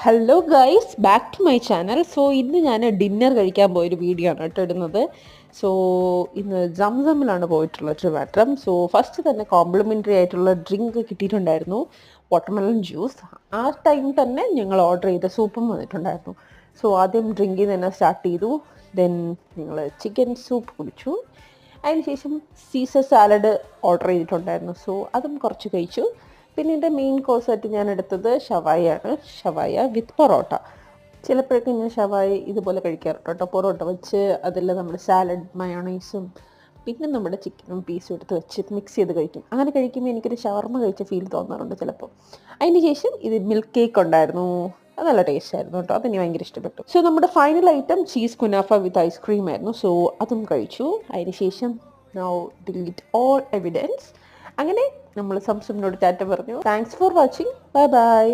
Hello guys, back to my channel. So ഇന്ന് ഞാൻ dinner കഴിക്കാൻ പോയൊരു വീഡിയോ ആണ് കേട്ടോ ഇടുന്നത്. സോ ഇന്ന് സംസമിലാണ് പോയിട്ടുള്ളത്, ട്രിവാൻഡ്രം. സോ ഫസ്റ്റ് തന്നെ കോംപ്ലിമെൻ്ററി ആയിട്ടുള്ള ഡ്രിങ്ക് കിട്ടിയിട്ടുണ്ടായിരുന്നു, വാട്ടർമെലൺ ജ്യൂസ്. ആ ടൈം തന്നെ ഞങ്ങൾ ഓർഡർ ചെയ്ത സൂപ്പും വന്നിട്ടുണ്ടായിരുന്നു. സോ ആദ്യം ഡ്രിങ്കിൽ തന്നെ സ്റ്റാർട്ട് ചെയ്തു. ദെൻ ഞങ്ങൾ ചിക്കൻ സൂപ്പ് കുടിച്ചു. അതിനുശേഷം സീസർ സാലഡ് ഓർഡർ ചെയ്തിട്ടുണ്ടായിരുന്നു. സോ അതും കുറച്ച് കഴിച്ചു. പിന്നെ എൻ്റെ മെയിൻ കോഴ്സായിട്ട് ഞാൻ എടുത്തത് ഷവായാണ്. ഷവായ വിത്ത് പൊറോട്ട. ചിലപ്പോഴൊക്കെ ഞാൻ ഷവായ ഇതുപോലെ കഴിക്കാറുണ്ട് കേട്ടോ. പൊറോട്ട വെച്ച് അതിൽ നമ്മുടെ സാലഡ് മയോണൈസും പിന്നെ നമ്മുടെ ചിക്കനും പീസും എടുത്ത് വെച്ച് മിക്സ് ചെയ്ത് കഴിക്കും. അങ്ങനെ കഴിക്കുമ്പോൾ എനിക്കൊരു ഷവർമ്മ കഴിച്ച ഫീൽ തോന്നാറുണ്ട് ചിലപ്പോൾ. അതിന് ശേഷം ഇത് മിൽക്ക് കേക്ക് ഉണ്ടായിരുന്നു. അത് നല്ല ടേസ്റ്റ് ആയിരുന്നു കേട്ടോ. അതെനിക്ക് ഭയങ്കര ഇഷ്ടപ്പെട്ടു. സോ നമ്മുടെ final item cheese kunafa with ice cream ആയിരുന്നു. സോ അതും കഴിച്ചു. അതിന് ശേഷം നൗ ഡിലീറ്റ് ഓൾ എവിഡൻസ്. അങ്ങനെ നമ്മൾ സംസമിനോട് ടാറ്റ പറഞ്ഞു. Thanks for watching. Bye bye.